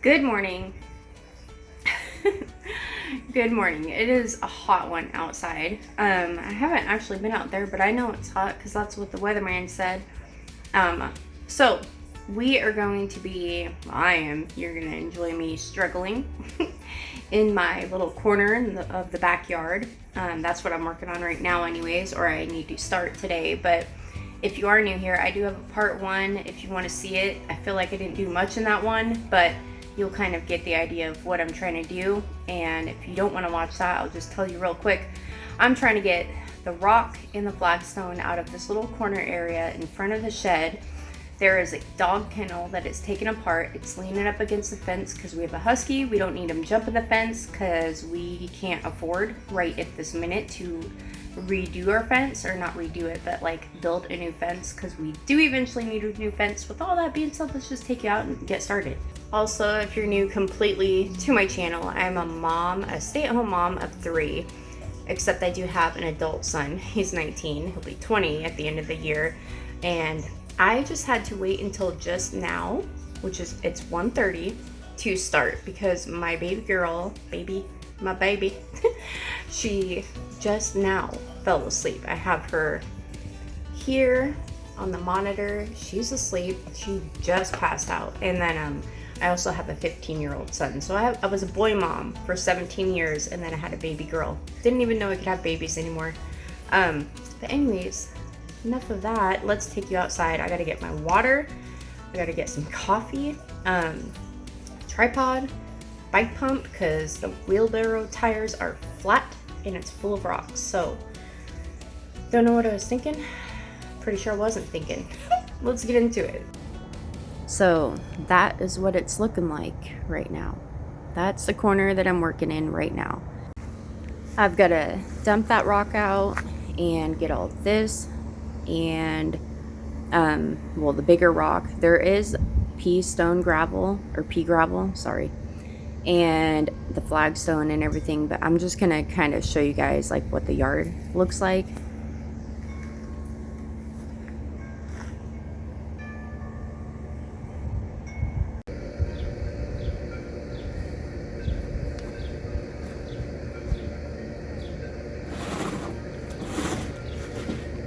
Good morning. Good morning. It is a hot one outside. I haven't actually been out there, but I know it's hot because that's what the weatherman said. So we are going to be, you're going to enjoy me struggling in my little corner of the backyard. That's what I'm working on right now anyways, or I need to start today. But if you are new here, I do have a part one if you want to see it. I feel like I didn't do much in that one, but you'll kind of get the idea of what I'm trying to do. And if you don't want to watch that, I'll just tell you real quick. I'm trying to get the rock and the flagstone out of this little corner area in front of the shed. There is a dog kennel that is taken apart. It's leaning up against the fence because we have a husky. We don't need him jumping the fence because we can't afford right at this minute to redo our fence, or not redo it, but like build a new fence, because we do eventually need a new fence. With all that being said, let's just take you out and get started. Also, if you're new completely to my channel, I'm a stay-at-home mom of 3, except I do have an adult son. He's 19, he'll be 20 at the end of the year, and I just had to wait until just now, which is, it's 1:30, to start, because my my baby, she just now fell asleep. I have her here on the monitor. She's asleep. She just passed out. And then I also have a 15-year-old son. So I was a boy mom for 17 years, and then I had a baby girl. Didn't even know I could have babies anymore. But anyways, enough of that. Let's take you outside. I gotta get my water. I gotta get some coffee, tripod, bike pump, because the wheelbarrow tires are flat and it's full of rocks. So don't know what I was thinking. Pretty sure I wasn't thinking. Let's get into it. So that is what it's looking like right now. That's the corner that I'm working in right now. I've got to dump that rock out and get all this, and well, the bigger rock. There is pea gravel, sorry, and the flagstone and everything, but I'm just gonna kind of show you guys like what the yard looks like.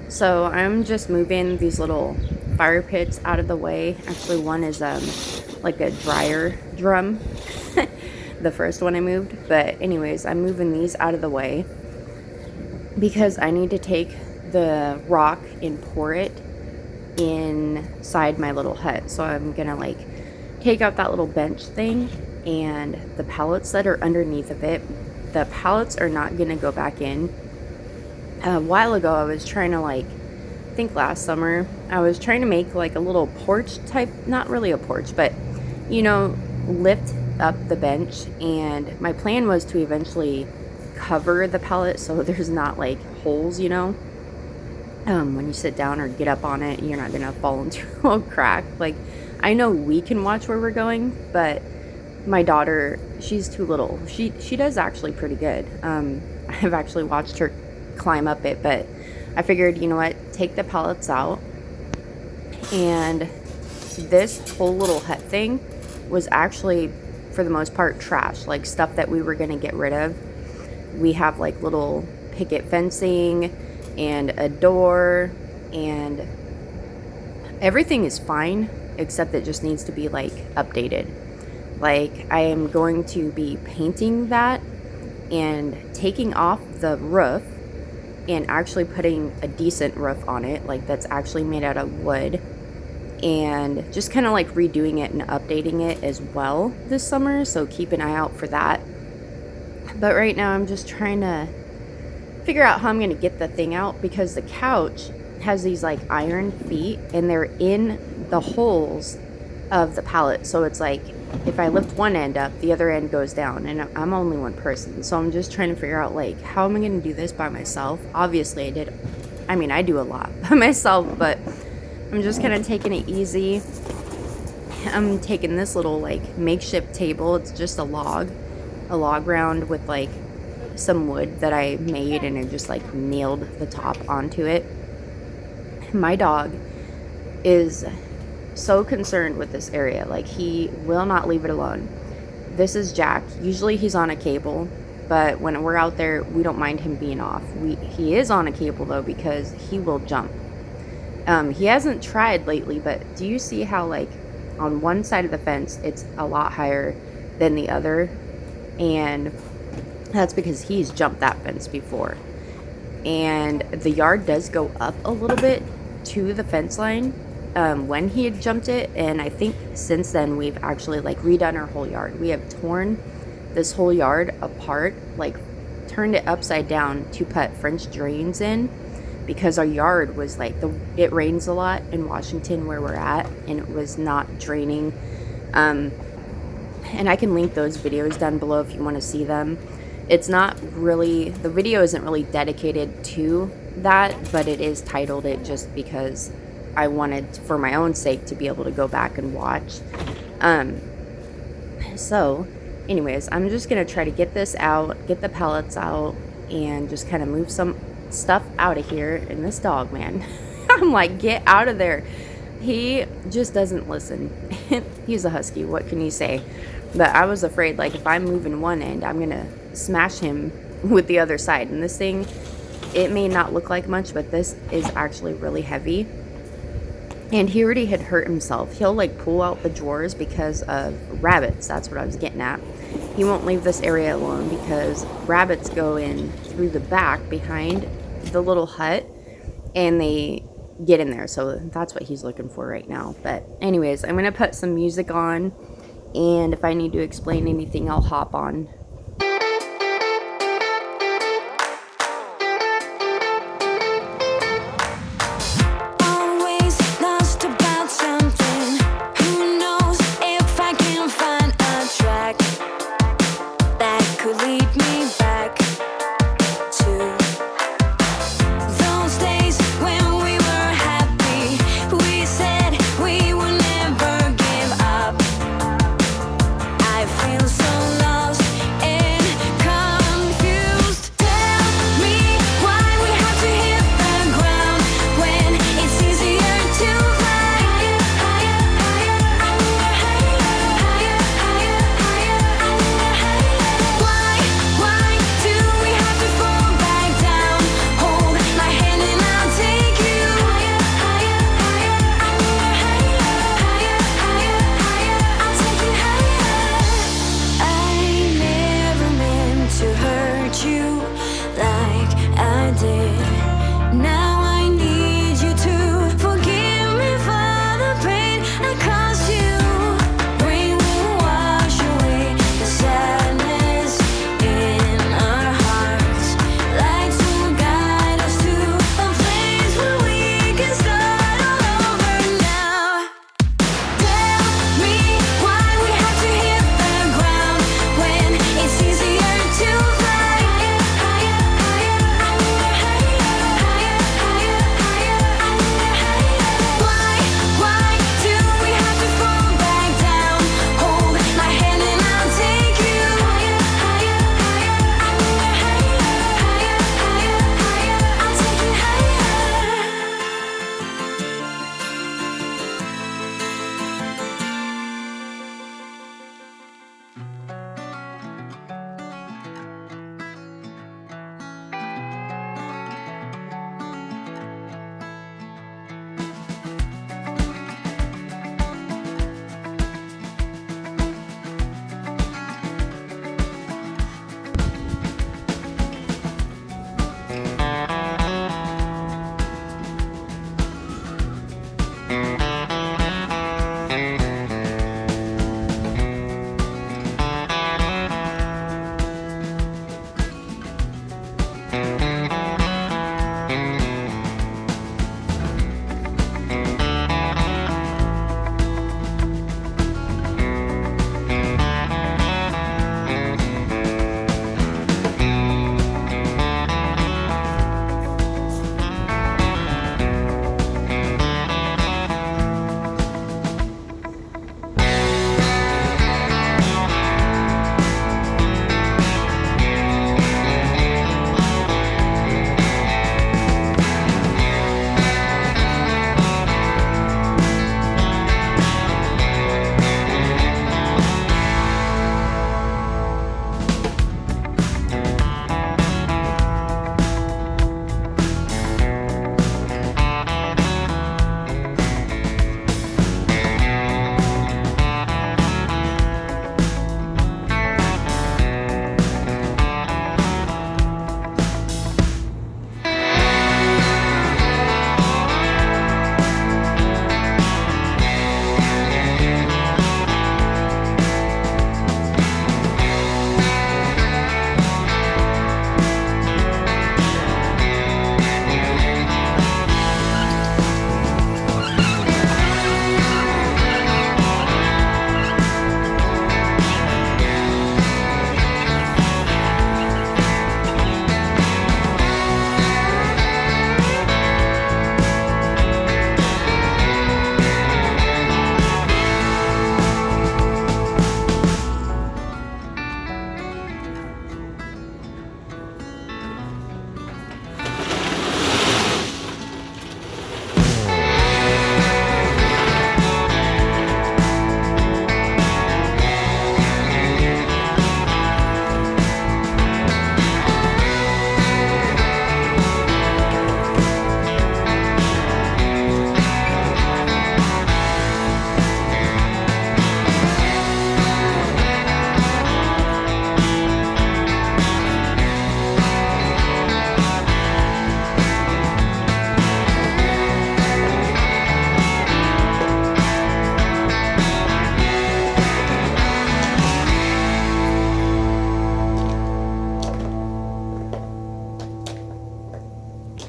So I'm just moving these little fire pits out of the way. Actually, one is like a dryer drum. The first one I moved, but anyways, I'm moving these out of the way because I need to take the rock and pour it inside my little hut. So I'm gonna like take out that little bench thing and the pallets that are underneath of it. The pallets are not gonna go back in. A while ago I was trying to, like, I think last summer, I was trying to make like a little porch type, not really a porch, but you know, lift up the bench, and my plan was to eventually cover the pallet so there's not like holes, you know, when you sit down or get up on it, you're not gonna fall into a crack. Like, I know we can watch where we're going, but my daughter, she's too little. She does actually pretty good. I've actually watched her climb up it, but I figured, you know what, take the pallets out. And this whole little hut thing was actually, for the most part, trash, like stuff that we were going to get rid of. We have like little picket fencing and a door, and everything is fine, except it just needs to be like updated. Like, I am going to be painting that and taking off the roof and actually putting a decent roof on it, like that's actually made out of wood, and just kind of like redoing it and updating it as well this summer. So keep an eye out for that. But right now I'm just trying to figure out how I'm going to get the thing out, because the couch has these like iron feet and they're in the holes of the pallet. So it's like, if I lift one end up, the other end goes down, and I'm only one person. So I'm just trying to figure out, like, how am I going to do this by myself? Obviously I do a lot by myself, but I'm just kind of taking it easy. I'm taking this little like makeshift table. It's just a log round with like some wood that I made, and I just like nailed the top onto it. My dog is so concerned with this area. Like, he will not leave it alone. this is Jack. Usually he's on a cable, but when we're out there, we don't mind him being off. He is on a cable though, because he will jump. He hasn't tried lately, but do you see how like on one side of the fence it's a lot higher than the other? And that's because he's jumped that fence before. And the yard does go up a little bit to the fence line when he had jumped it. And I think since then we've actually like redone our whole yard. We have torn this whole yard apart, like turned it upside down to put French drains in, because our yard was like, it rains a lot in Washington where we're at, and it was not draining. And I can link those videos down below if you want to see them. It's not really, the video isn't really dedicated to that, but it is titled it just because I wanted, for my own sake, to be able to go back and watch. So anyways, I'm just gonna try to get this out, get the pellets out, and just kind of move some stuff out of here. And this dog, man, I'm like, get out of there. He just doesn't listen. He's a husky, what can you say? But I was afraid, like, if I'm moving one end, I'm gonna smash him with the other side. And this thing, it may not look like much, but this is actually really heavy. And he already had hurt himself. He'll like pull out the drawers because of rabbits. That's what I was getting at. He won't leave this area alone because rabbits go in through the back behind the little hut and they get in there. So that's what he's looking for right now. But anyways, I'm gonna put some music on, and if I need to explain anything, I'll hop on.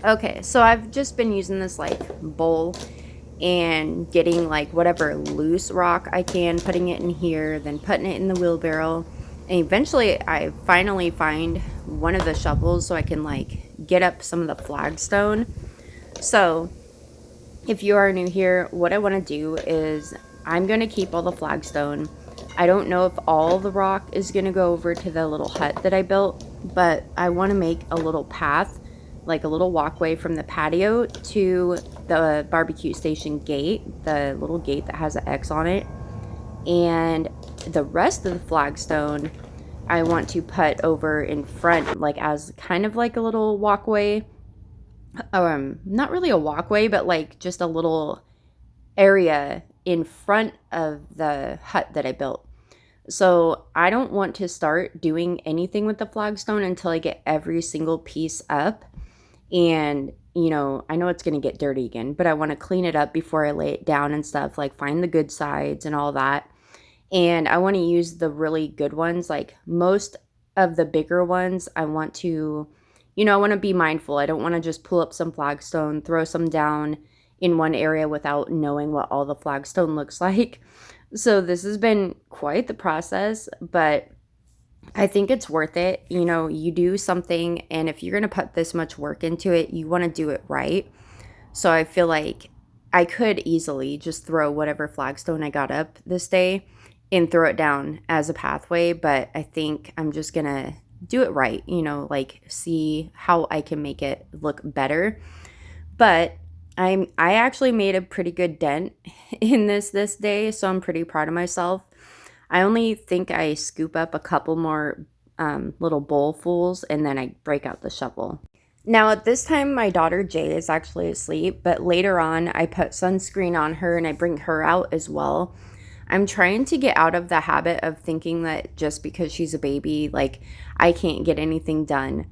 Okay, so I've just been using this like bowl and getting like whatever loose rock I can, putting it in here, then putting it in the wheelbarrow. And eventually I finally find one of the shovels so I can like get up some of the flagstone. So if you are new here, what I want to do is I'm going to keep all the flagstone. I don't know if all the rock is going to go over to the little hut that I built, but I want to make a little path, like a little walkway from the patio to the barbecue station gate, the little gate that has an X on it. And the rest of the flagstone I want to put over in front, like as kind of like a little walkway. Not really a walkway, but like just a little area in front of the hut that I built. So I don't want to start doing anything with the flagstone until I get every single piece up. And, I know it's going to get dirty again, but I want to clean it up before I lay it down and stuff, like find the good sides and all that. And I want to use the really good ones. Like most of the bigger ones, I want to, I want to be mindful. I don't want to just pull up some flagstone, throw some down in one area without knowing what all the flagstone looks like. So this has been quite the process, but I think it's worth it. You do something, and if you're going to put this much work into it, you want to do it right. So I feel like I could easily just throw whatever flagstone I got up this day and throw it down as a pathway, but I think I'm just going to do it right, like see how I can make it look better. But I actually made a pretty good dent in this day, so I'm pretty proud of myself. I only think I scoop up a couple more little bowlfuls and then I break out the shovel. Now at this time my daughter Jay is actually asleep, but later on I put sunscreen on her and I bring her out as well. I'm trying to get out of the habit of thinking that just because she's a baby, like I can't get anything done.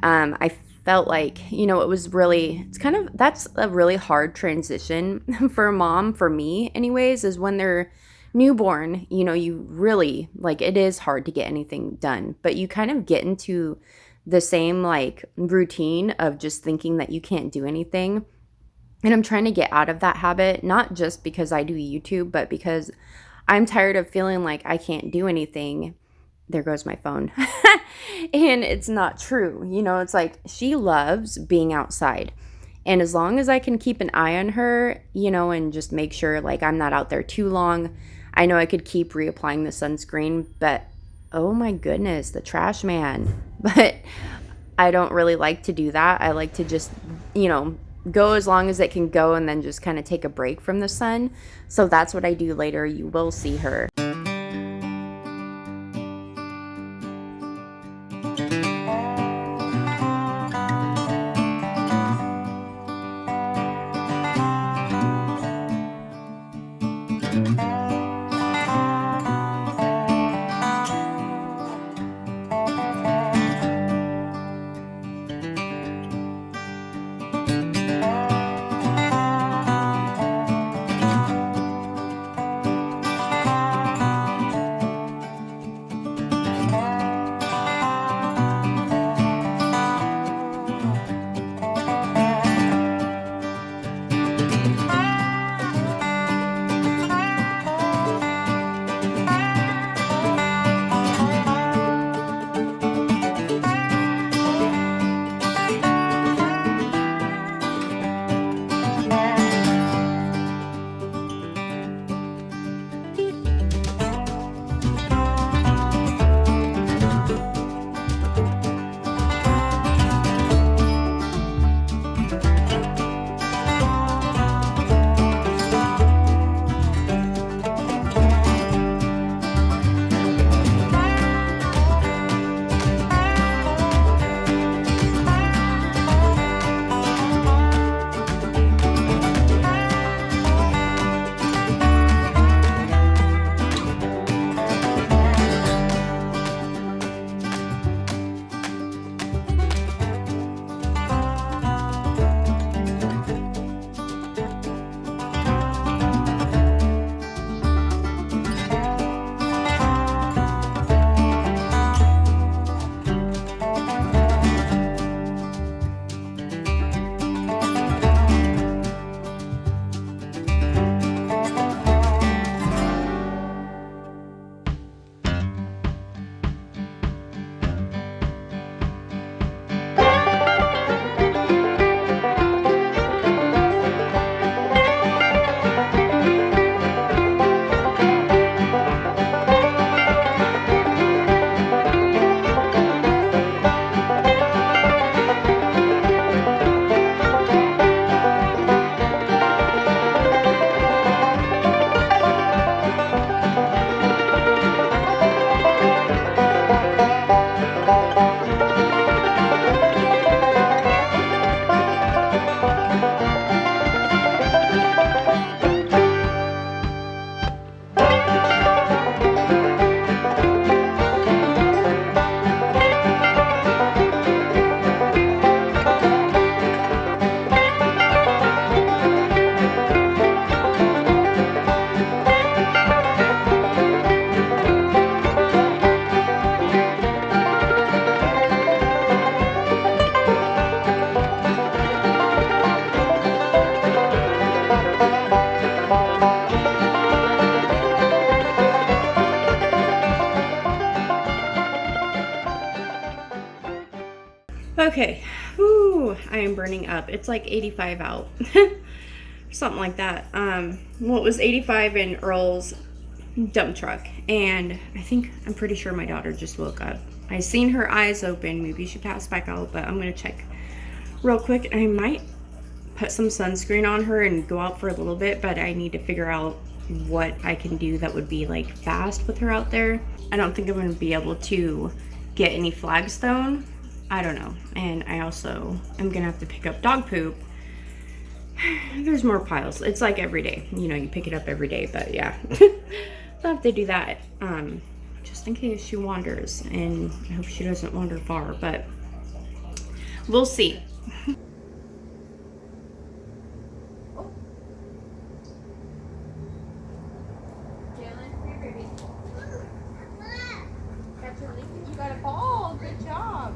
I felt like, that's a really hard transition for a mom, for me anyways, is when they're newborn, you really, like, it is hard to get anything done, but you kind of get into the same, like, routine of just thinking that you can't do anything. And I'm trying to get out of that habit, not just because I do YouTube, but because I'm tired of feeling like I can't do anything. There goes my phone. And it's not true. It's like she loves being outside. And as long as I can keep an eye on her, and just make sure like I'm not out there too long, I know I could keep reapplying the sunscreen, but oh my goodness, the trash man. But I don't really like to do that. I like to just, go as long as it can go and then just kind of take a break from the sun. So that's what I do later. You will see her. Okay. Ooh, I am burning up. It's like 85 out. Something like that. Well, it was 85 in Earl's dump truck, and I'm pretty sure my daughter just woke up. I seen her eyes open. Maybe she passed back out, but I'm gonna check real quick. I might put some sunscreen on her and go out for a little bit, but I need to figure out what I can do that would be like fast with her out there. I don't think I'm gonna be able to get any flagstone. I don't know. And I also am gonna have to pick up dog poop. There's more piles. It's like every day, you know, you pick it up every day, but yeah. So I have to do that, just in case she wanders, and I hope she doesn't wander far, but we'll see. You got a ball. Good job.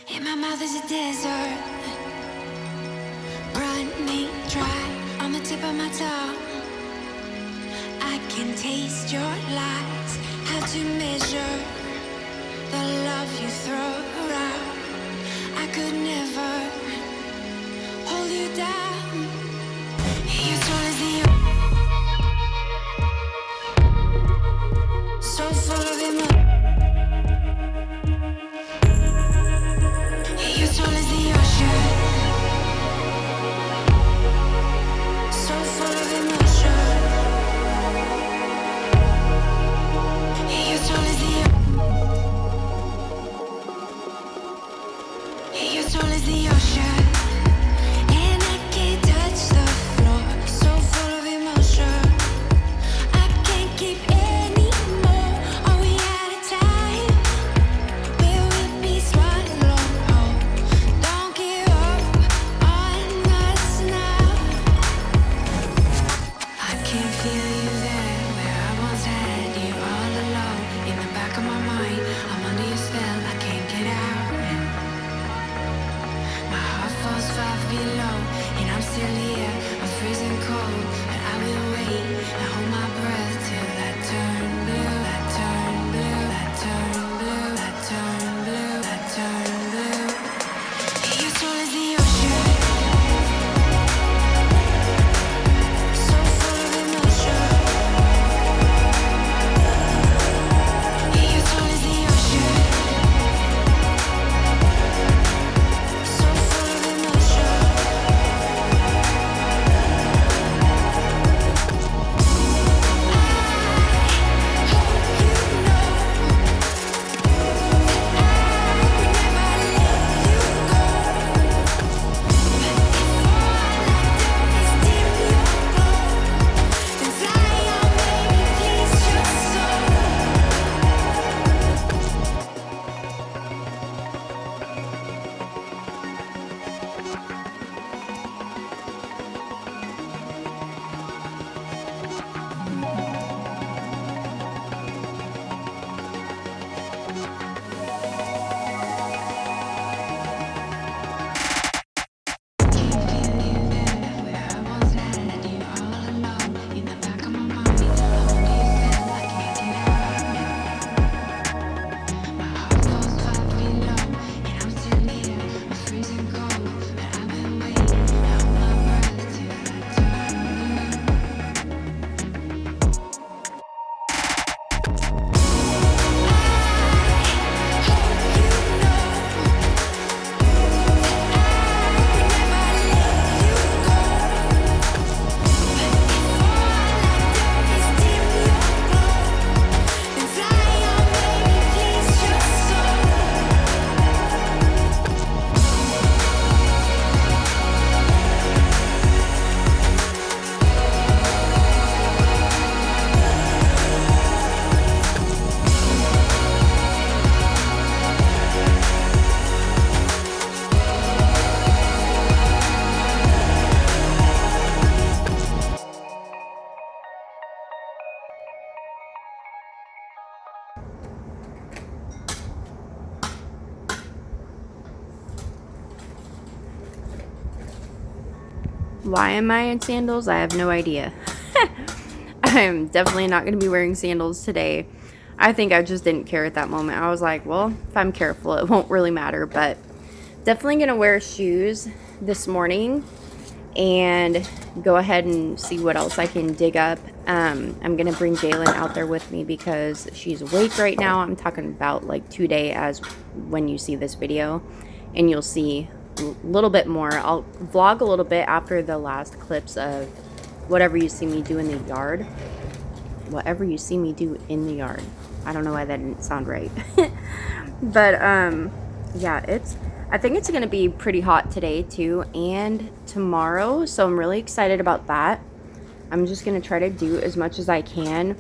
And my mouth is a desert, running dry on the tip of my tongue. I can taste your lies, how to measure the love you throw around. I could never hold you down. You're tall as the ocean, so full of emotion. You're tall as the ocean, so full of emotion. You're tall as the You're tall as the ocean, and I can't touch the floor, so full of emotion. I can't keep any more. Are we out of time? Will we be swallowed whole? Don't give up on us now. I can feel you there, where I once had you all alone. In the back of my mind, I'm under your spell, I can't get out. My heart falls 5 below, and I'm still here, I'm freezing cold. But I will wait and hold my breath till I turn blue, I turn blue, I turn blue, I turn blue, I turn blue. You're tall as the ocean, so full of emotion. You're tall as the ocean, so full of emotion. Why am I in sandals? I have no idea. I'm definitely not going to be wearing sandals today. I think I just didn't care at that moment. I was like, well, if I'm careful, it won't really matter. But definitely going to wear shoes this morning and go ahead and see what else I can dig up. I'm going to bring Jalen out there with me because she's awake right now. I'm talking about like today as when you see this video, and you'll see a little bit more. I'll vlog a little bit after the last clips of whatever you see me do in the yard. Whatever you see me do in the yard. I don't know why that didn't sound right. But yeah, I think it's going to be pretty hot today too, and tomorrow, so I'm really excited about that. I'm just going to try to do as much as I can.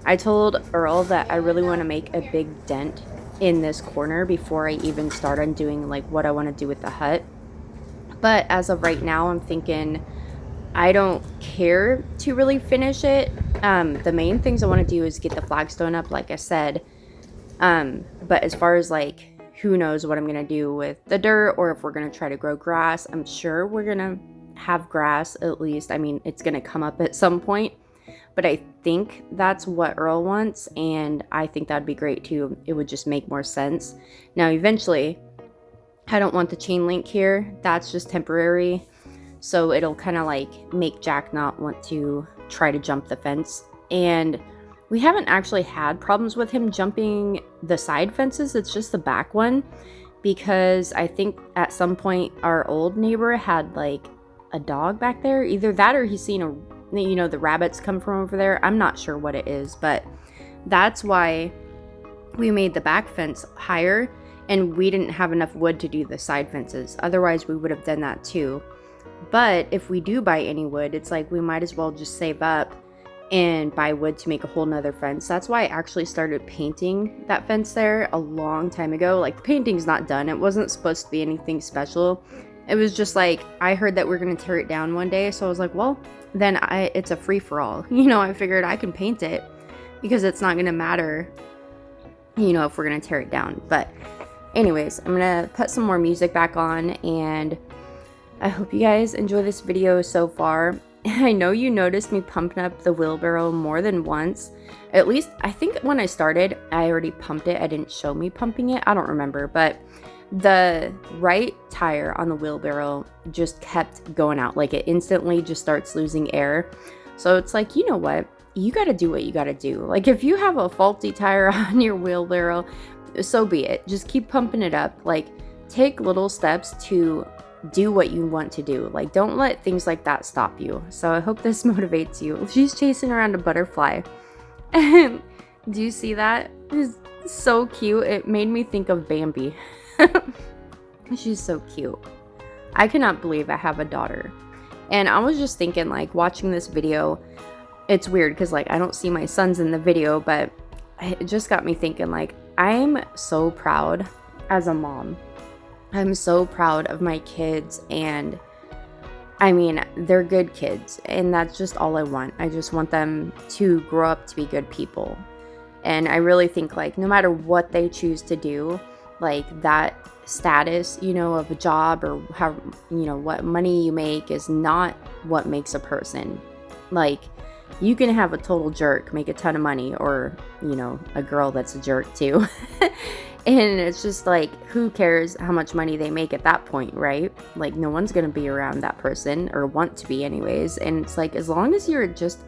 I told Earl that I really want to make a big dent in this corner before I even start on doing like what I want to do with the hut. But as of right now, I'm thinking I don't care to really finish it. The main things I want to do is get the flagstone up, like I said. But as far as like, who knows what I'm going to do with the dirt, or if we're going to try to grow grass. I'm sure we're going to have grass at least. I mean, it's going to come up at some point. But I think that's what Earl wants, and I think that'd be great too. It would just make more sense. Now, eventually, I don't want the chain link here. That's just temporary. So it'll kind of like make Jack not want to try to jump the fence. And we haven't actually had problems with him jumping the side fences. It's just the back one, because I think at some point our old neighbor had like a dog back there. Either that or he's seen the rabbits come from over there. I'm not sure what it is, but that's why we made the back fence higher, and we didn't have enough wood to do the side fences. Otherwise, we would have done that too. But if we do buy any wood, it's like we might as well just save up and buy wood to make a whole nother fence. That's why I actually started painting that fence there a long time ago. Like, the painting's not done. It wasn't supposed to be anything special. It was just like, I heard that we're going to tear it down one day. So I was like, well, then it's a free-for-all. I figured I can paint it because it's not going to matter, if we're going to tear it down. But anyways, I'm going to put some more music back on, and I hope you guys enjoy this video so far. I know you noticed me pumping up the wheelbarrow more than once. At least, I think when I started, I already pumped it. I didn't show me pumping it. I don't remember, but the right tire on the wheelbarrow just kept going out. Like, it instantly just starts losing air. So it's like, you know what? You got to do what you got to do. Like, if you have a faulty tire on your wheelbarrow, so be it. Just keep pumping it up. Like, take little steps to do what you want to do. Like, don't let things like that stop you. So I hope this motivates you. She's chasing around a butterfly. And do you see that? It's so cute. It made me think of Bambi. She's so cute. I cannot believe I have a daughter. And I was just thinking, like, watching this video, it's weird because, like, I don't see my sons in the video, but it just got me thinking, like, I'm so proud as a mom. I'm so proud of my kids, and I mean, they're good kids, and that's just all I want. I just want them to grow up to be good people. And I really think, like, no matter what they choose to do, like, that status, of a job or how, what money you make is not what makes a person. Like, you can have a total jerk make a ton of money, or, a girl that's a jerk too. And it's just like, who cares how much money they make at that point, right? Like, no one's going to be around that person, or want to be anyways. And it's like, as long as you're just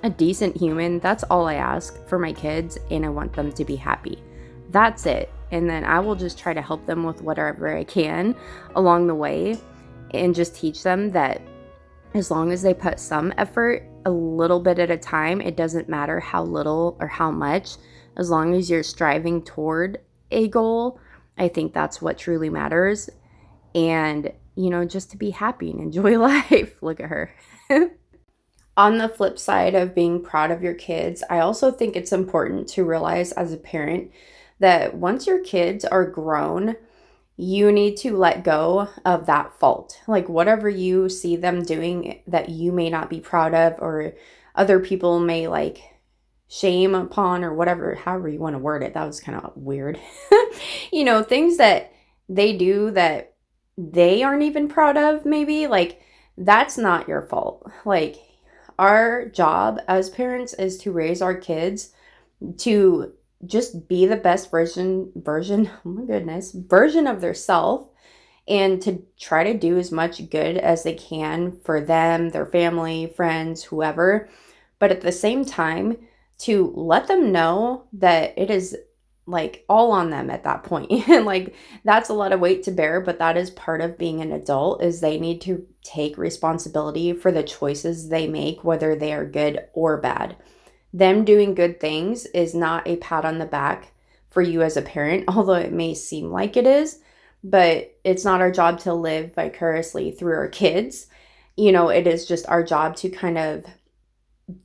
a decent human, that's all I ask for my kids, and I want them to be happy. That's it. And then I will just try to help them with whatever I can along the way, and just teach them that as long as they put some effort, a little bit at a time, it doesn't matter how little or how much, as long as you're striving toward a goal, I think that's what truly matters. And, just to be happy and enjoy life. Look at her. On the flip side of being proud of your kids, I also think it's important to realize as a parent that once your kids are grown, you need to let go of that fault. Like, whatever you see them doing that you may not be proud of, or other people may like shame upon, or whatever, however you want to word it. That was kind of weird. Things that they do that they aren't even proud of, maybe. Like, that's not your fault. Like, our job as parents is to raise our kids to just be the best version, oh my goodness, version of their self, and to try to do as much good as they can for them, their family, friends, whoever. But at the same time, to let them know that it is like all on them at that point. And like, that's a lot of weight to bear, but that is part of being an adult, is they need to take responsibility for the choices they make, whether they are good or bad. Them doing good things is not a pat on the back for you as a parent, although it may seem like it is, but it's not our job to live vicariously through our kids. It is just our job to kind of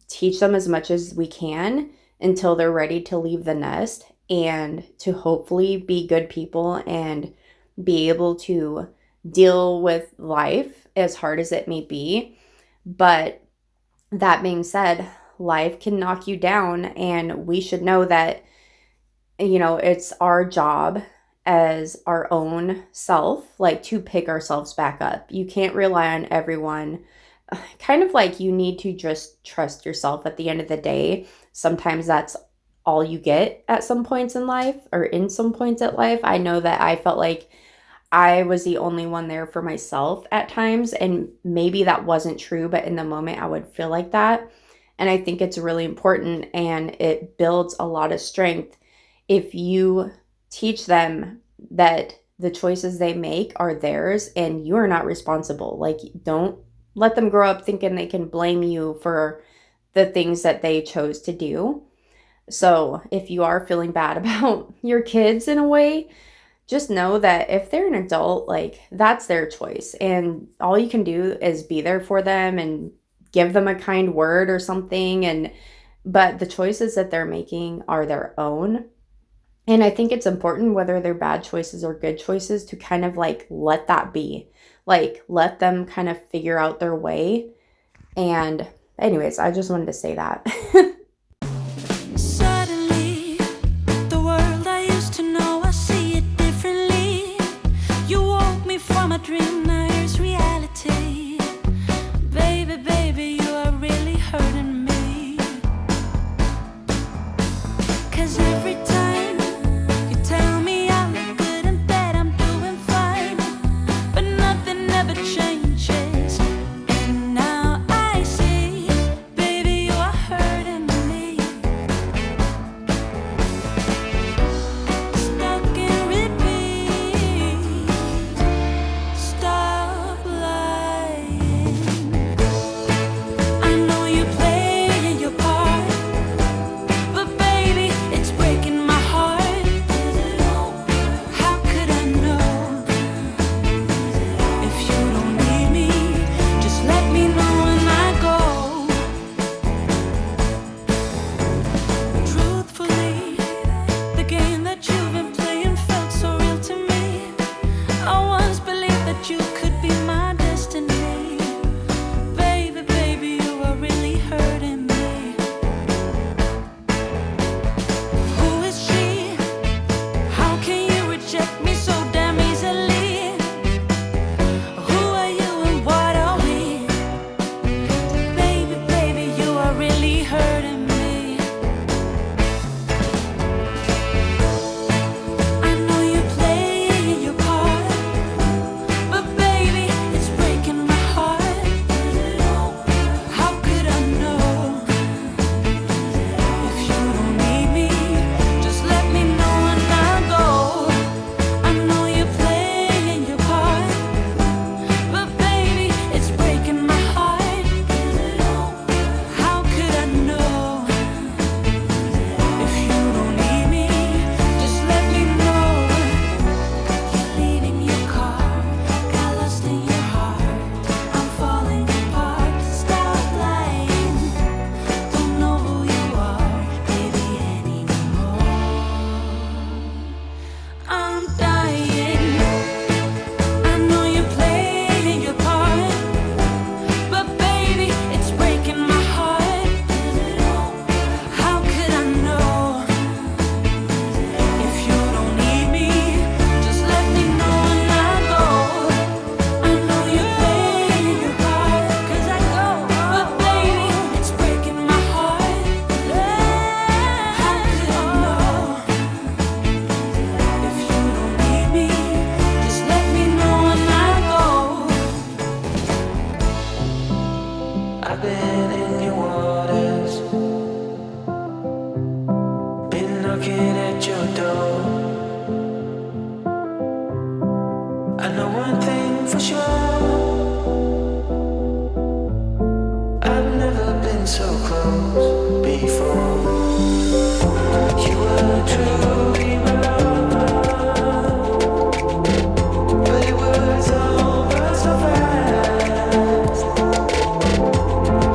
teach them as much as we can until they're ready to leave the nest, and to hopefully be good people and be able to deal with life as hard as it may be. But that being said, life can knock you down, and we should know that, it's our job as our own self, like, to pick ourselves back up. You can't rely on everyone. Kind of like, you need to just trust yourself at the end of the day. Sometimes that's all you get at some points in life, or in some points at life. I know that I felt like I was the only one there for myself at times, and maybe that wasn't true, but in the moment I would feel like that. And I think it's really important, and it builds a lot of strength if you teach them that the choices they make are theirs and you are not responsible. Like, don't let them grow up thinking they can blame you for the things that they chose to do. So if you are feeling bad about your kids in a way, just know that if they're an adult, like, that's their choice. And all you can do is be there for them and give them a kind word or something. But the choices that they're making are their own. And I think it's important, whether they're bad choices or good choices, to kind of like let that be. Like, let them kind of figure out their way. And anyways, I just wanted to say that. Suddenly, the world I used to know, I see it differently. You woke me from a dream, now here's reality. Baby, baby, you are really hurting me. 'Cause every time you tell me I look good and that I'm doing fine, but nothing ever changes. And now I see, baby, you are hurting me. Stuck in repeat. Stop lying. I know you're playing your part, but baby, it's breaking my heart. How could I know? If you don't need me, just let me know when I go. Truthfully, the game that you've been playing felt so real to me. I once believed that you could be my destiny. Baby, baby, you are really hurting me. Who is she? How can you reject me so damn easily? Who are you and what are we? Baby, baby, you are really hurting me. I know you're playing your part, but baby, I know one thing for sure. I've never been so close before. You were truly my love, but it was over so fast.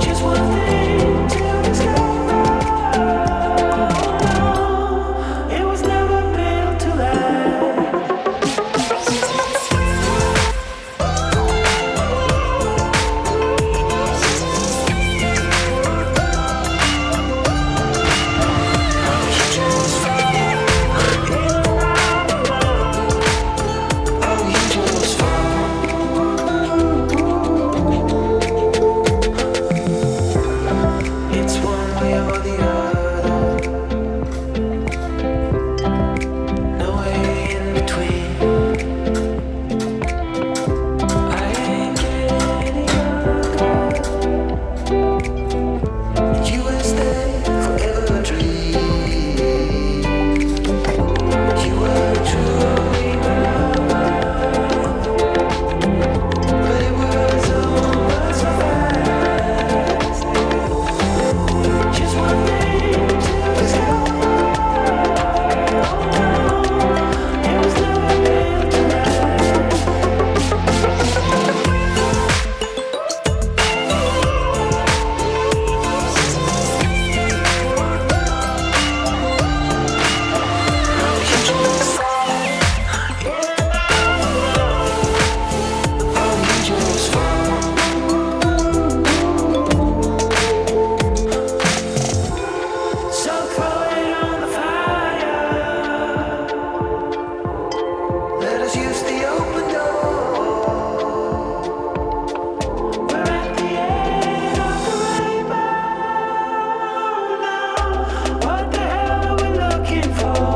Just one thing to discover. It was never built to last. It's one way or the other, no way in between. I ain't getting younger, and you will stay forever a dream. You were truly my love, but it was over so fast. Just one thing to discover. It was never built to last. Oh, you just fall. So throw it on the fire. Let us use the open door. We're at the end of the rainbow now. What the hell are we looking for?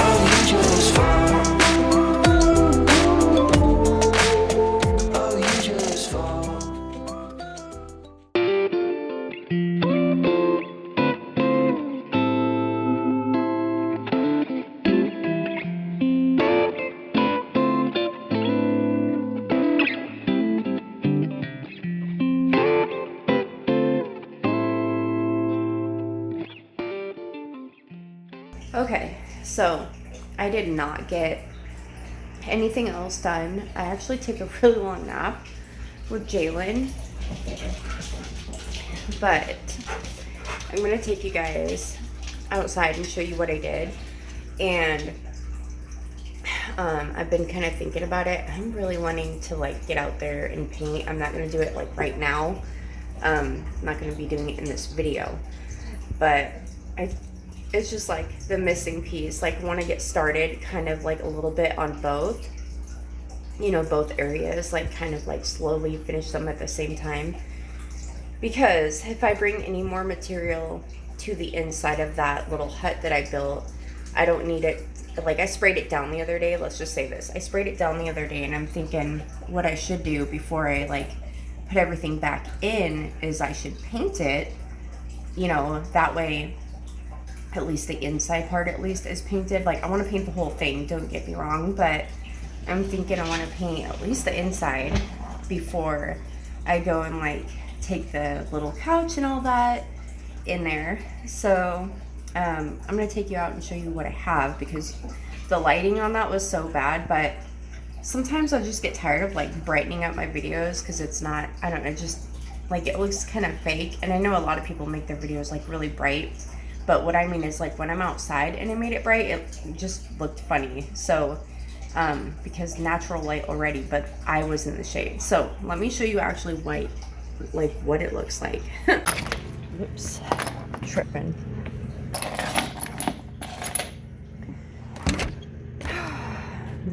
Oh, you just fall. Oh, you just fall. Okay, so I did not get anything else done. I actually took a really long nap with Jalen, but I'm gonna take you guys outside and show you what I did. And I've been kind of thinking about it. I'm really wanting to like get out there and paint. I'm not gonna do it like right now. I'm not gonna be doing it in this video, but it's just like the missing piece. Like, want to get started kind of like a little bit on both, you know, both areas, like kind of like slowly finish them at the same time. Because if I bring any more material to the inside of that little hut that I built, I don't need it. Like, I sprayed it down the other day. Let's just say this. I sprayed it down the other day, and I'm thinking what I should do before I like put everything back in is I should paint it, you know, that way at least the inside part at least is painted. Like, I want to paint the whole thing, don't get me wrong, but I'm thinking I want to paint at least the inside before I go and like take the little couch and all that in there. So I'm gonna take you out and show you what I have, because the lighting on that was so bad. But sometimes I just get tired of like brightening up my videos because it's not, I don't know, just like it looks kind of fake. And I know a lot of people make their videos like really bright, but what I mean is like when I'm outside and I made it bright, it just looked funny. So because natural light already, but I was in the shade. So let me show you actually what it looks like. Whoops, tripping.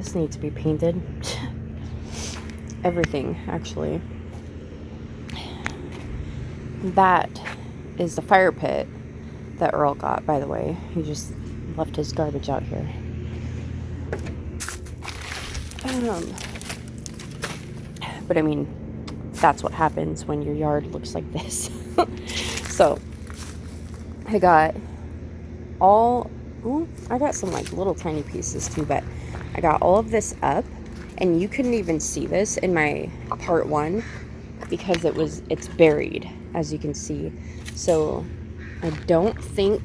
This needs to be painted. Everything, actually. That is the fire pit that Earl got, by the way. He just left his garbage out here. But I mean, that's what happens when your yard looks like this. So, I got I got some like little tiny pieces too, but I got all of this up, and you couldn't even see this in my part 1 because it's buried, as you can see. So I don't think,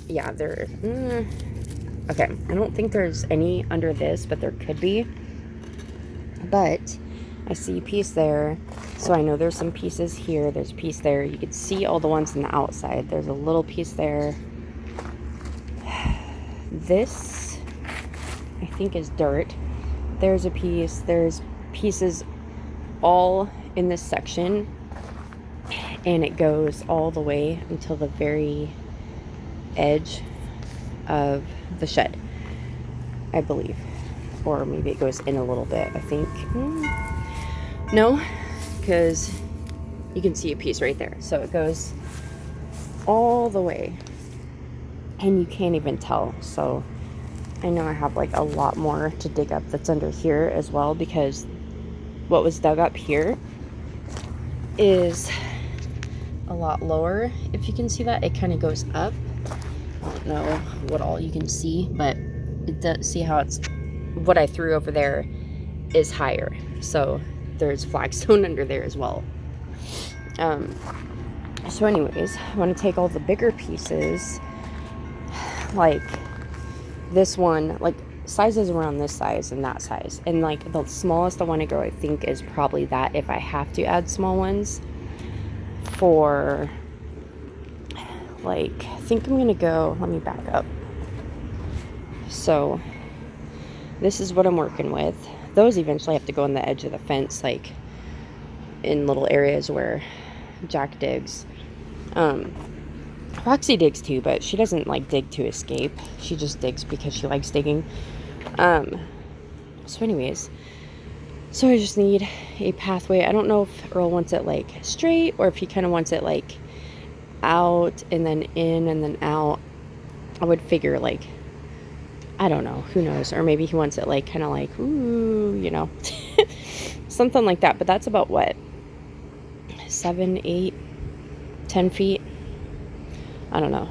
yeah, okay, I don't think there's any under this, but there could be. But I see a piece there, so I know there's some pieces here. There's a piece there. You can see all the ones on the outside. There's a little piece there. This, I think, is dirt. There's a piece. There's pieces all in this section, and it goes all the way until the very edge of the shed, I believe. Or maybe it goes in a little bit, I think. No, because you can see a piece right there. So it goes all the way, and you can't even tell. So I know I have like a lot more to dig up that's under here as well, because what was dug up here is a lot lower. If you can see that, it kind of goes up. I don't know what all you can see, but it does. See how it's, what I threw over there is higher. So there's flagstone under there as well. So anyways, I want to take all the bigger pieces, like this one, like sizes around this size and that size, and like the smallest I want to go, I think, is probably that, if I have to add small ones. For like, I think I'm gonna go, let me back up. So this is what I'm working with. Those eventually have to go on the edge of the fence, like in little areas where Jack digs. Roxy digs too, but she doesn't like dig to escape. She just digs because she likes digging. So anyways, so I just need a pathway. I don't know if Earl wants it like straight, or if he kind of wants it like out and then in and then out. I would figure like, I don't know, who knows, or maybe he wants it like kind of like, ooh, you know, something like that. But that's about what, 7, 8, 10 feet. I don't know.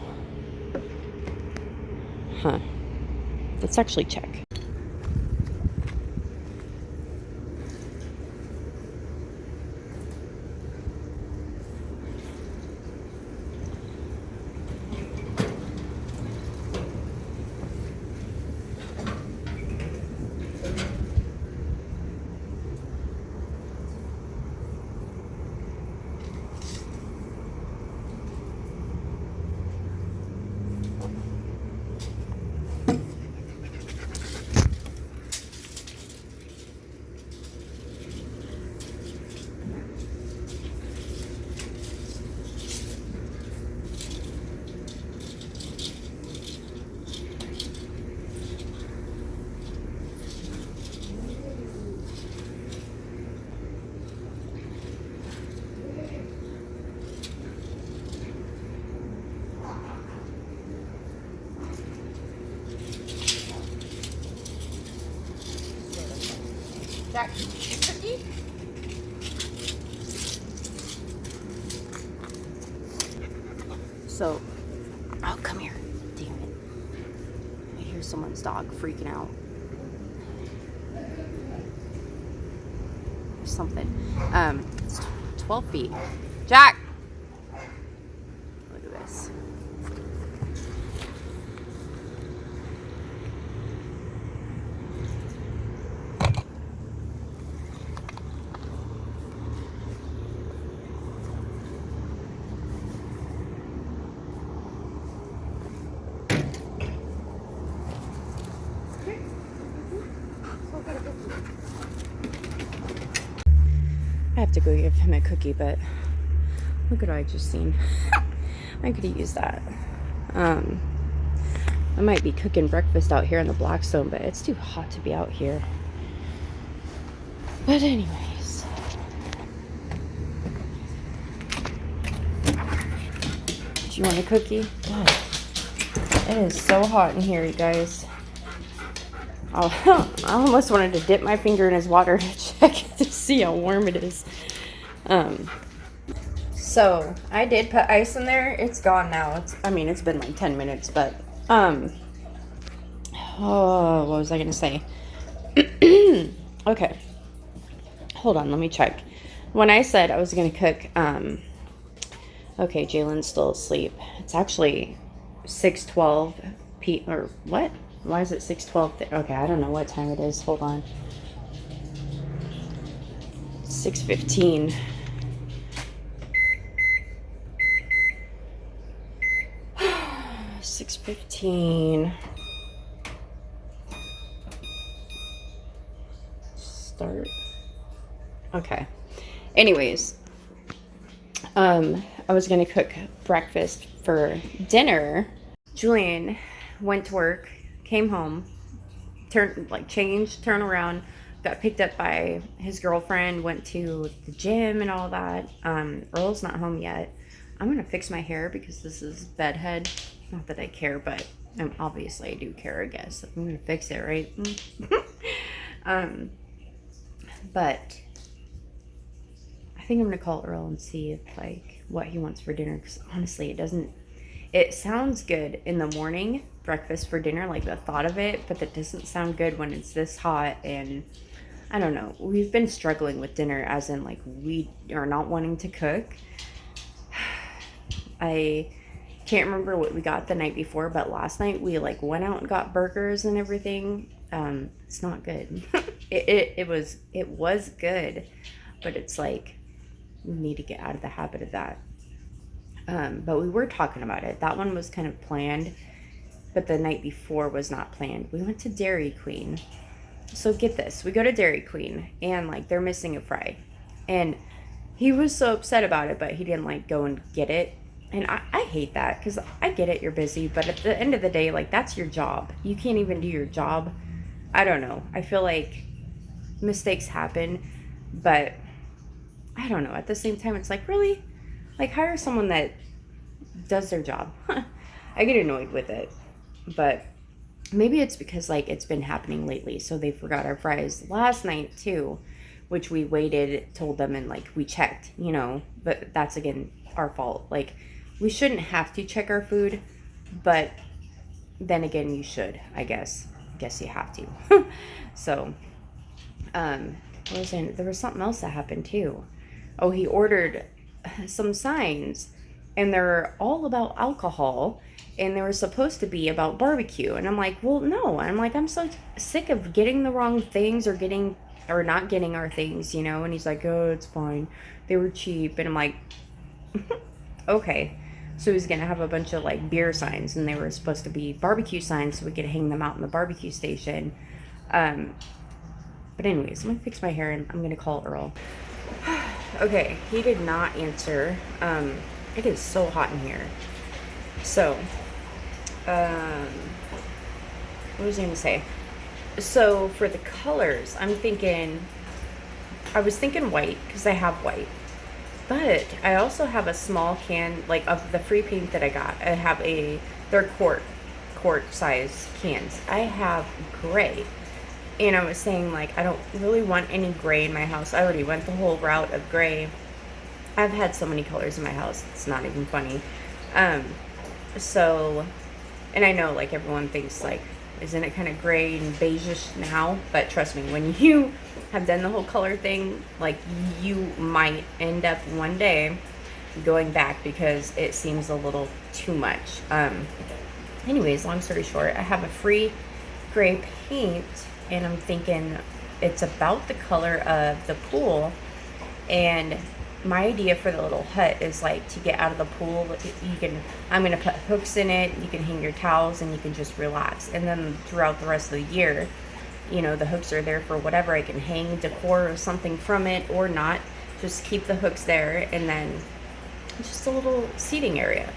Let's actually check. Jack, cookie? So, oh, come here. Damn it. I hear someone's dog freaking out. Or something. It's 12 feet. Jack! Look at this. I have to go give him a cookie, but look at what I just seen. I could have used that. I might be cooking breakfast out here in the Blackstone, but it's too hot to be out here. But anyways. Do you want a cookie? God, it is so hot in here, you guys. Oh, I almost wanted to dip my finger in his water to check to see how warm it is. So I did put ice in there. It's gone now. It's been like 10 minutes, but oh, what was I gonna say? Okay, hold on, let me check. When I said I was gonna cook, okay, Jalen's still asleep. It's actually 6:12 or what? Why is it 6:12? Okay, I don't know what time it is. Hold on. 6:15. Start. Okay. Anyways, I was gonna cook breakfast for dinner. Julian went to work, came home, changed, turned around, got picked up by his girlfriend, went to the gym and all that. Earl's not home yet. I'm gonna fix my hair because this is bedhead. Not that I care, but obviously I do care, I guess. I'm gonna fix it, right? But I think I'm gonna call Earl and see if what he wants for dinner, because honestly it sounds good in the morning, breakfast for dinner, like the thought of it, but that doesn't sound good when it's this hot. And I don't know, we've been struggling with dinner, as in we are not wanting to cook. I can't remember what we got the night before, but last night we went out and got burgers and everything. It's not good. it was good, but it's we need to get out of the habit of that. But we were talking about it. That one was kind of planned, but the night before was not planned. We went to Dairy Queen. So get this, we go to Dairy Queen and they're missing a fry, and he was so upset about it, but he didn't go and get it. And I hate that, because I get it, you're busy, but at the end of the day, that's your job. You can't even do your job. I don't know. I feel like mistakes happen, but I don't know. At the same time, it's really? Hire someone that does their job. I get annoyed with it, but maybe it's because it's been happening lately, so they forgot our fries last night too, which we waited, told them, and we checked, but that's again our fault. We shouldn't have to check our food, but then again, you should, I guess you have to. So there was something else that happened too. Oh, he ordered some signs, and they're all about alcohol, and they were supposed to be about barbecue. And I'm well, no. I'm so sick of getting the wrong things, or not getting our things, and he's oh, it's fine, they were cheap. And I'm okay. So he's gonna have a bunch of beer signs, and they were supposed to be barbecue signs, so we could hang them out in the barbecue station. But anyways, I'm gonna fix my hair and I'm gonna call Earl. Okay, he did not answer. It is so hot in here. So, what was I gonna say? So for the colors, I was thinking white, because I have white. But I also have a small can, of the free paint that I got. I have they're quart size cans. I have gray. And I was saying, I don't really want any gray in my house. I already went the whole route of gray. I've had so many colors in my house, it's not even funny. So, and I know, everyone thinks, isn't it kind of gray and beige-ish now? But trust me, when you have done the whole color thing, you might end up one day going back, because it seems a little too much. Anyways, long story short, I have a free gray paint, and I'm thinking it's about the color of the pool. And my idea for the little hut is to get out of the pool, I'm gonna put hooks in it, you can hang your towels, and you can just relax. And then throughout the rest of the year, the hooks are there for whatever. I can hang decor or something from it, or not, just keep the hooks there, and then just a little seating area.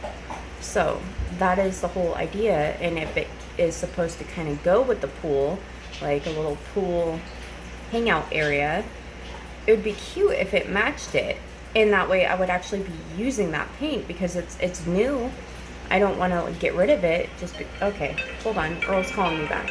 So that is the whole idea. And if it is supposed to kind of go with the pool, like a little pool hangout area, it would be cute if it matched it. And that way I would actually be using that paint because it's new. I don't want to get rid of it. Okay, hold on. Earl's calling me back.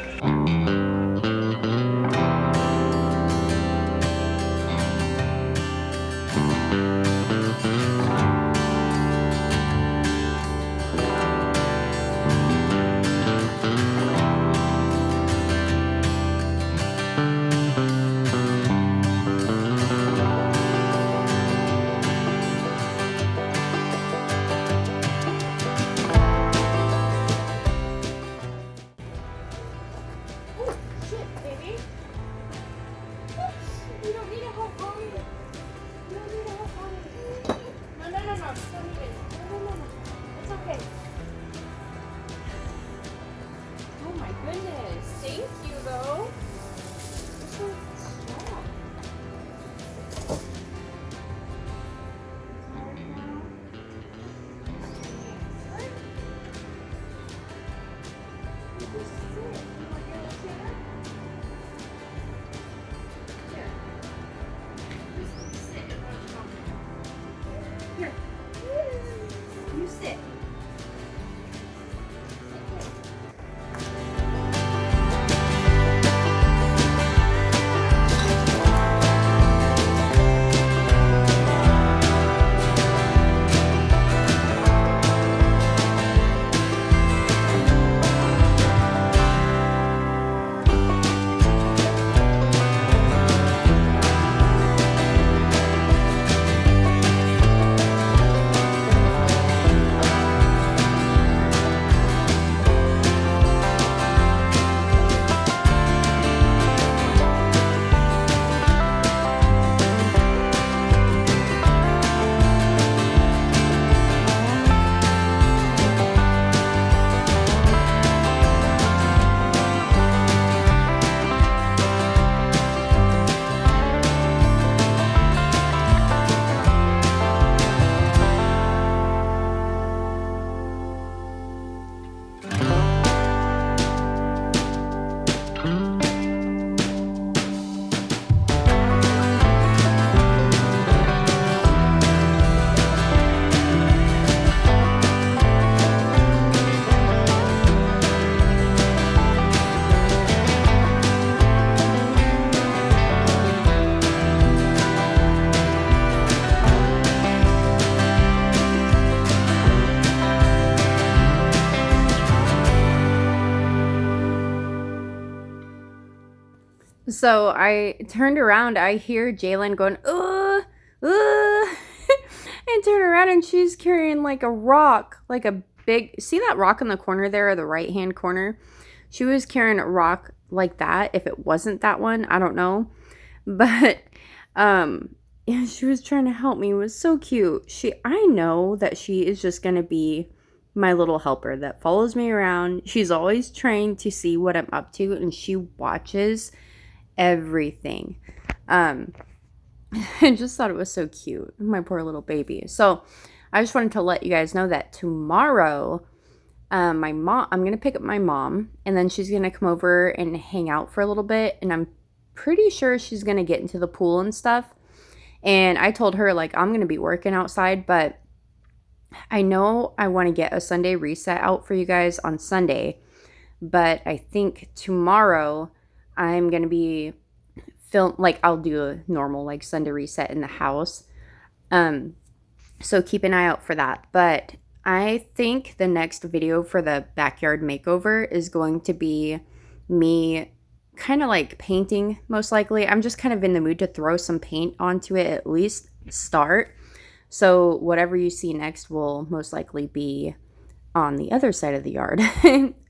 So I turned around. I hear Jalen going, and turn around and she's carrying like a rock, like a big, see that rock in the corner there, the right hand corner? She was carrying a rock like that. If it wasn't that one, I don't know. But yeah, she was trying to help me. It was so cute. I know that she is just going to be my little helper that follows me around. She's always trying to see what I'm up to, and she watches everything. I just thought it was so cute. My poor little baby. So I just wanted to let you guys know that tomorrow, I'm going to pick up my mom, and then she's going to come over and hang out for a little bit. And I'm pretty sure she's going to get into the pool and stuff. And I told her, like, I'm going to be working outside, but I know I want to get a Sunday reset out for you guys on Sunday. But I think tomorrow I'm going to be I'll do a normal, like, Sunday reset in the house. So keep an eye out for that. But I think the next video for the backyard makeover is going to be me kind of like painting, most likely. I'm just kind of in the mood to throw some paint onto it, at least start. So whatever you see next will most likely be on the other side of the yard.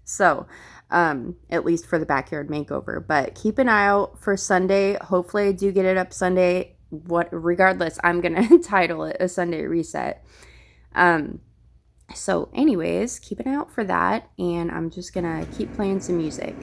So at least for the backyard makeover. But keep an eye out for Sunday. Hopefully I do get it up Sunday. Regardless, I'm gonna title it a Sunday reset. So anyways, keep an eye out for that, and I'm just gonna keep playing some music.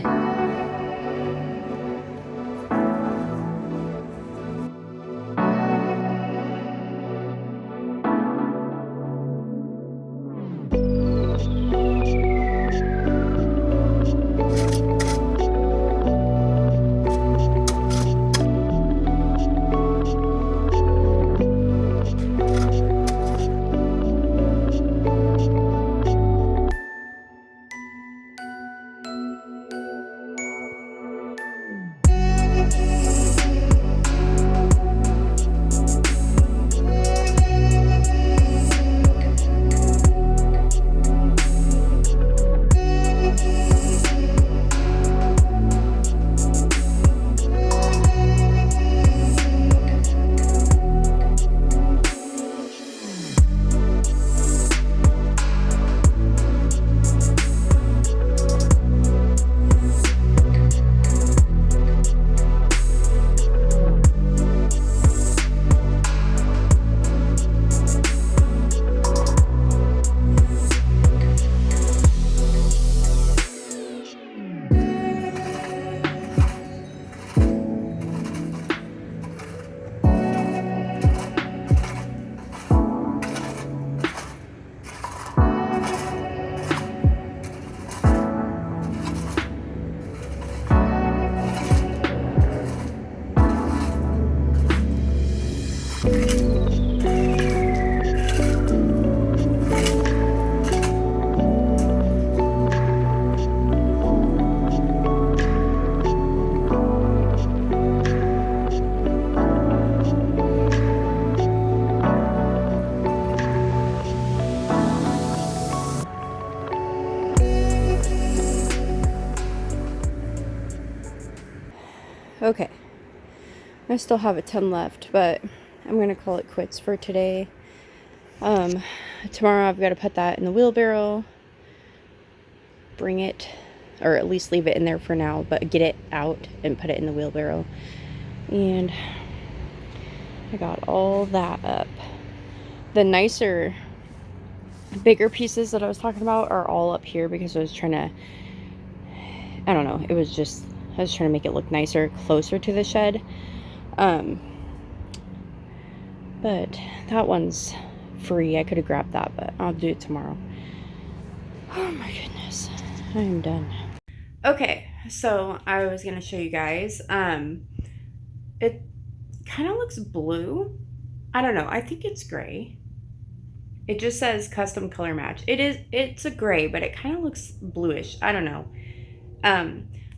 done. Okay, I still have a ton left, but I'm gonna call it quits for today. Tomorrow I've got to put that in the wheelbarrow, bring it, or at least leave it in there for now, but get it out and put it in the wheelbarrow. And I got all that up. The nicer, bigger pieces that I was talking about are all up here because I was trying to, I don't know, I was trying to make it look nicer, closer to the shed. But that one's free. I could have grabbed that, but I'll do it tomorrow. Oh my goodness, I am done. Okay, so I was gonna show you guys. It kind of looks blue. I don't know. I think it's gray. It just says custom color match. It's a gray, but it kind of looks bluish. I don't know.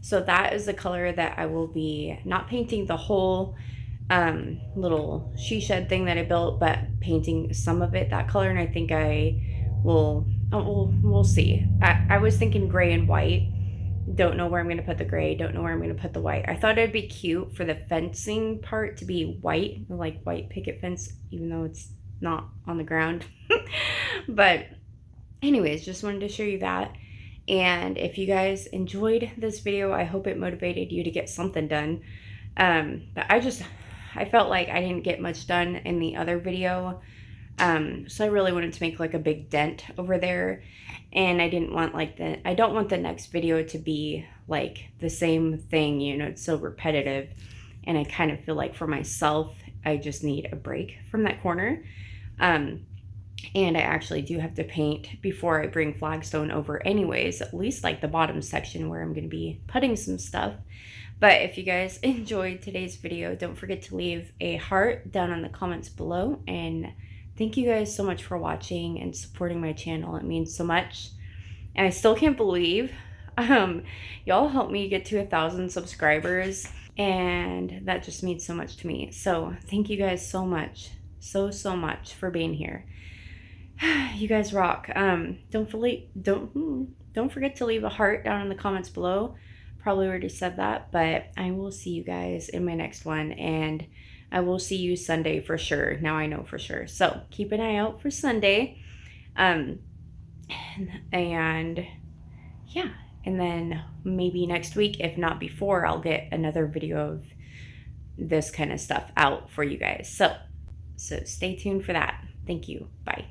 So that is the color that I will be not painting the whole little she shed thing that I built, but painting some of it that color. And I think I will, we'll see. I was thinking gray and white. Don't know where I'm going to put the gray. Don't know where I'm going to put the white. I thought it'd be cute for the fencing part to be white, like white picket fence, even though it's not on the ground. But anyways, just wanted to show you that. And if you guys enjoyed this video, I hope it motivated you to get something done. But I felt like I didn't get much done in the other video. So I really wanted to make like a big dent over there. And I didn't want I don't want the next video to be like the same thing, you know, it's so repetitive. And I kind of feel like for myself, I just need a break from that corner. And I actually do have to paint before I bring flagstone over anyways, at least like the bottom section where I'm going to be putting some stuff. But if you guys enjoyed today's video, don't forget to leave a heart down in the comments below. And thank you guys so much for watching and supporting my channel. It means so much. And I still can't believe y'all helped me get to 1,000 subscribers. And that just means so much to me. So thank you guys so much. So much for being here. You guys rock. Don't forget to leave a heart down in the comments below. Probably already said that, but I will see you guys in my next one, and I will see you Sunday for sure. Now I know for sure. So keep an eye out for Sunday. And yeah, and then maybe next week, if not before, I'll get another video of this kind of stuff out for you guys. So stay tuned for that. Thank you. Bye.